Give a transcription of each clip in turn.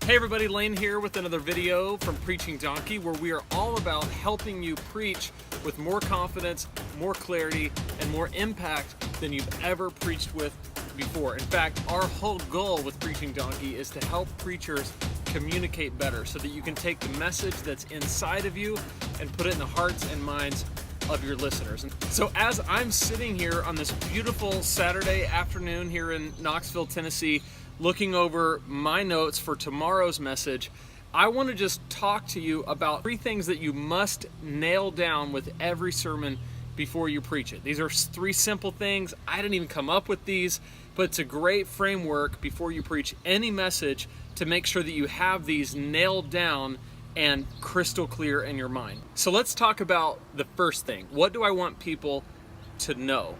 Hey everybody, Lane here with another video from Preaching Donkey, where we are all about helping you preach with more confidence, more clarity, and more impact than you've ever preached with before. In fact, our whole goal with Preaching Donkey is to help preachers communicate better so that you can take the message that's inside of you and put it in the hearts and minds of your listeners. And so as I'm sitting here on this beautiful Saturday afternoon here in Knoxville, Tennessee, looking over my notes for tomorrow's message, I want to just talk to you about 3 things that you must nail down with every sermon before you preach it. These are 3 simple things. I didn't even come up with these, but it's a great framework before you preach any message to make sure that you have these nailed down and crystal clear in your mind. So let's talk about the first thing. What do I want people to know?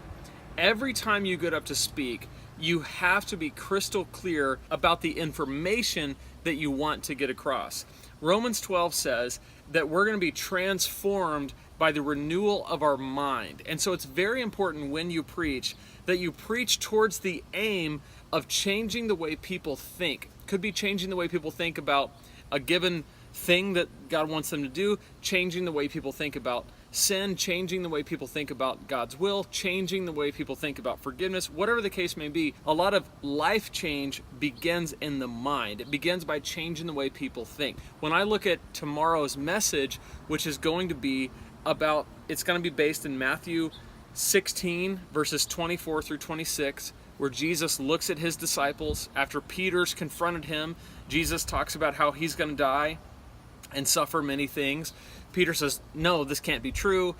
Every time you get up to speak, you have to be crystal clear about the information that you want to get across. Romans 12 says that we're going to be transformed by the renewal of our mind. And so it's very important when you preach that you preach towards the aim of changing the way people think. Could be changing the way people think about a given thing that God wants them to do, changing the way people think about sin, changing the way people think about God's will, changing the way people think about forgiveness, whatever the case may be. A lot of life change begins in the mind. It begins by changing the way people think. When I look at tomorrow's message, which is going to be about, it's going to be based in Matthew 16, verses 24 through 26, where Jesus looks at his disciples after Peter's confronted him. Jesus talks about how he's going to die and suffer many things. Peter says, no, this can't be true.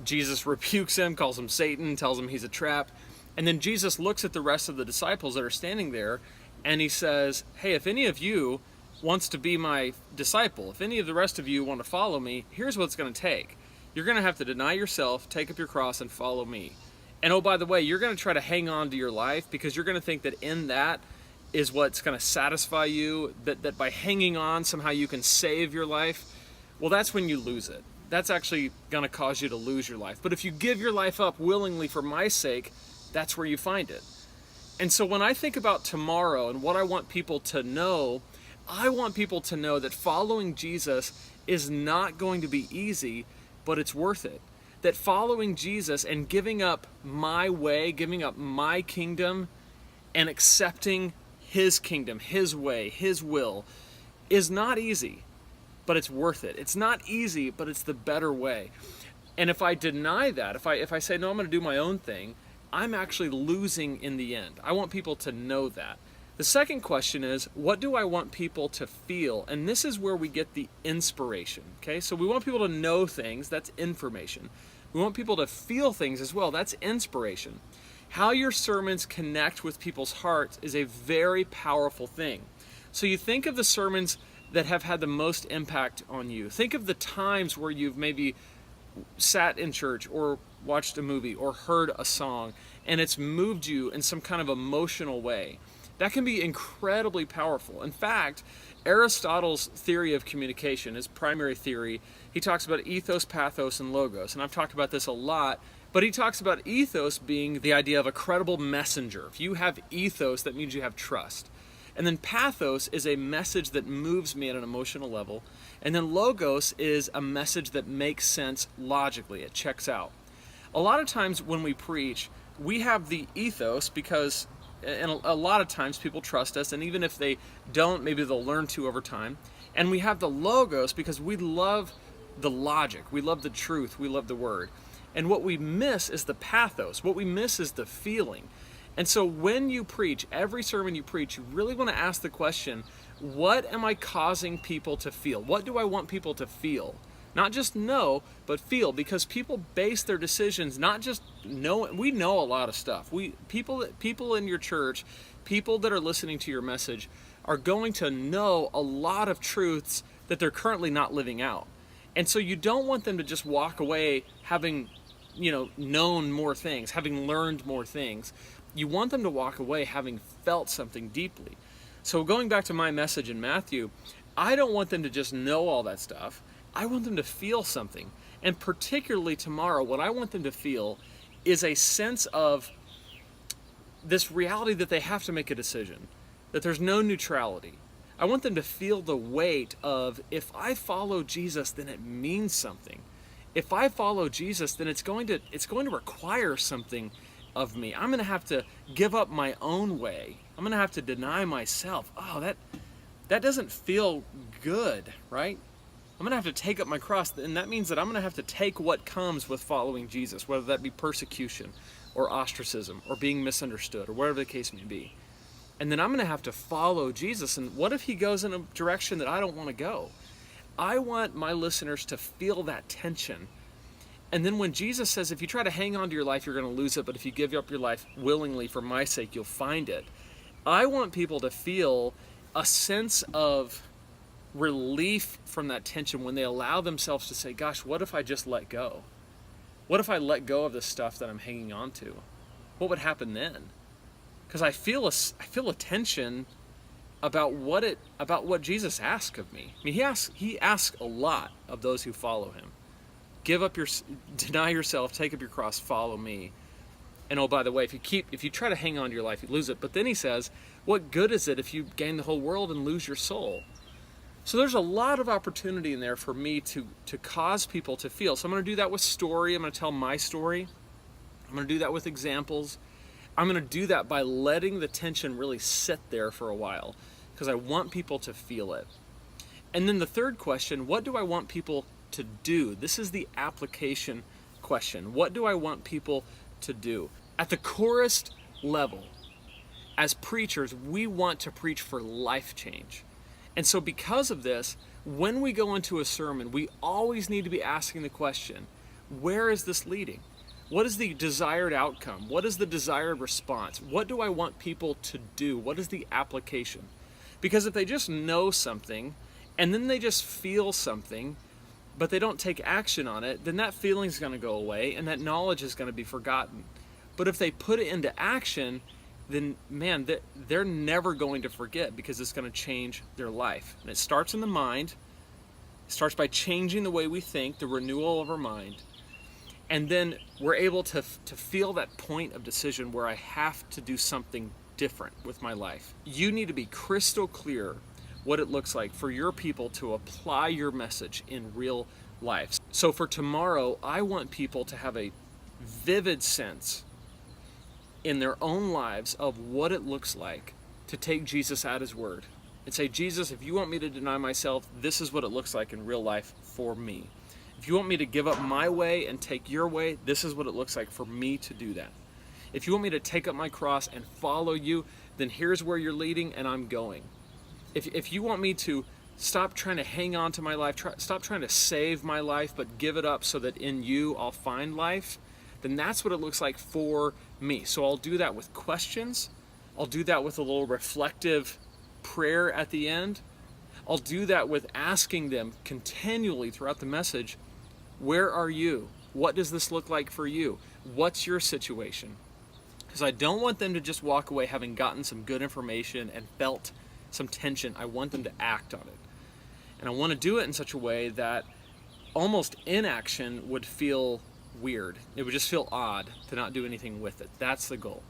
Jesus rebukes him, calls him Satan, tells him he's a trap. And then Jesus looks at the rest of the disciples that are standing there, and he says, hey, if any of you wants to be my disciple, if any of the rest of you want to follow me, here's what it's going to take. You're going to have to deny yourself, take up your cross, and follow me. And oh, by the way, you're going to try to hang on to your life because you're going to think that in that is what's going to satisfy you, that by hanging on somehow you can save your life. Well, that's when you lose it. That's actually going to cause you to lose your life. But if you give your life up willingly for my sake, that's where you find it. And so when I think about tomorrow and what I want people to know, I want people to know that following Jesus is not going to be easy, but it's worth it. That following Jesus and giving up my way, giving up my kingdom, and accepting his kingdom, his way, his will, is not easy, but it's worth it. It's not easy, but it's the better way. And if I deny that, if I say, no, I'm going to do my own thing, I'm actually losing in the end. I want people to know that. The second question is, what do I want people to feel? And this is where we get the inspiration, okay? So we want people to know things, that's information. We want people to feel things as well, that's inspiration. How your sermons connect with people's hearts is a very powerful thing. So you think of the sermons that have had the most impact on you. Think of the times where you've maybe sat in church or watched a movie or heard a song and it's moved you in some kind of emotional way. That can be incredibly powerful. In fact, Aristotle's theory of communication, his primary theory, he talks about ethos, pathos, and logos. And I've talked about this a lot, but he talks about ethos being the idea of a credible messenger. If you have ethos, that means you have trust. And then pathos is a message that moves me at an emotional level. And then logos is a message that makes sense logically. It checks out. A lot of times when we preach, we have the ethos because, and a lot of times people trust us, and even if they don't, maybe they'll learn to over time. And we have the logos because we love the logic. We love the truth. We love the word. And what we miss is the pathos. What we miss is the feeling. And so when you preach, every sermon you preach, you really want to ask the question, what am I causing people to feel? What do I want people to feel? Not just know, but feel, because people base their decisions not just knowing. We know a lot of stuff. People in your church, people that are listening to your message are going to know a lot of truths that they're currently not living out. And so you don't want them to just walk away having, known more things, having learned more things. You want them to walk away having felt something deeply. So going back to my message in Matthew, I don't want them to just know all that stuff. I want them to feel something. And particularly tomorrow, what I want them to feel is a sense of this reality that they have to make a decision, that there's no neutrality. I want them to feel the weight of, if I follow Jesus, then it means something. If I follow Jesus, then it's going to require something of me. I'm going to have to give up my own way. I'm going to have to deny myself. Oh, that doesn't feel good, right? I'm going to have to take up my cross, and that means that I'm going to have to take what comes with following Jesus, whether that be persecution or ostracism or being misunderstood or whatever the case may be. And then I'm going to have to follow Jesus. And what if he goes in a direction that I don't want to go? I want my listeners to feel that tension. And then when Jesus says, if you try to hang on to your life, you're going to lose it, but if you give up your life willingly for my sake, you'll find it. I want people to feel a sense of relief from that tension when they allow themselves to say, gosh, what if I just let go? What if I let go of the stuff that I'm hanging on to? What would happen then? Because I feel a tension about what Jesus asks of me. I mean, he asks a lot of those who follow him. Deny yourself, take up your cross, follow me. And oh, by the way, if you try to hang on to your life, you lose it. But then he says, what good is it if you gain the whole world and lose your soul? So there's a lot of opportunity in there for me to cause people to feel. So I'm going to do that with story. I'm going to tell my story. I'm going to do that with examples. I'm going to do that by letting the tension really sit there for a while, because I want people to feel it. And then the third question, what do I want people to do? This is the application question. What do I want people to do? At the chorus level, as preachers, we want to preach for life change. And so because of this, when we go into a sermon, we always need to be asking the question, where is this leading? What is the desired outcome? What is the desired response? What do I want people to do? What is the application? Because if they just know something and then they just feel something, but they don't take action on it, then that feeling is going to go away and that knowledge is going to be forgotten. But if they put it into action, then man, they're never going to forget, because it's going to change their life. And it starts in the mind. It starts by changing the way we think, the renewal of our mind. And then we're able to feel that point of decision where I have to do something different with my life. You need to be crystal clear what it looks like for your people to apply your message in real life. So for tomorrow, I want people to have a vivid sense in their own lives of what it looks like to take Jesus at his word and say, Jesus, if you want me to deny myself, this is what it looks like in real life for me. If you want me to give up my way and take your way, this is what it looks like for me to do that. If you want me to take up my cross and follow you, then here's where you're leading and I'm going. If you want me to stop trying to hang on to my life, stop trying to save my life, but give it up so that in you I'll find life, then that's what it looks like for me. So I'll do that with questions. I'll do that with a little reflective prayer at the end. I'll do that with asking them continually throughout the message, where are you? What does this look like for you? What's your situation? Because I don't want them to just walk away having gotten some good information and felt some tension. I want them to act on it. And I want to do it in such a way that almost inaction would feel weird. It would just feel odd to not do anything with it. That's the goal.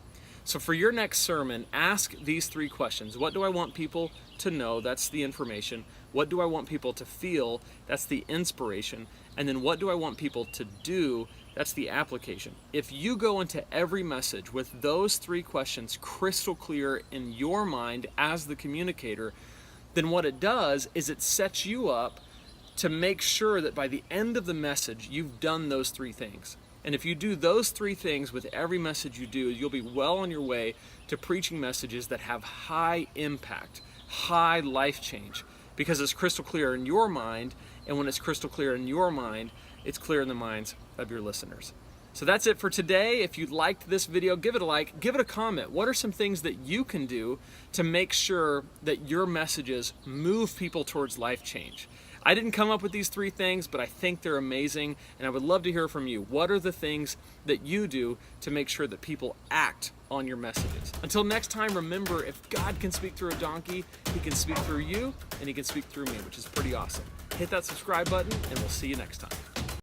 So for your next sermon, ask these three questions. What do I want people to know? That's the information. What do I want people to feel? That's the inspiration. And then what do I want people to do? That's the application. If you go into every message with those three questions crystal clear in your mind as the communicator, then what it does is it sets you up to make sure that by the end of the message, you've done those three things. And if you do those three things with every message you do, you'll be well on your way to preaching messages that have high impact, high life change, because it's crystal clear in your mind, and when it's crystal clear in your mind, it's clear in the minds of your listeners. So that's it for today. If you liked this video, give it a like, give it a comment. What are some things that you can do to make sure that your messages move people towards life change? I didn't come up with these three things, but I think they're amazing, and I would love to hear from you. What are the things that you do to make sure that people act on your messages? Until next time, remember, if God can speak through a donkey, he can speak through you, and he can speak through me, which is pretty awesome. Hit that subscribe button, and we'll see you next time.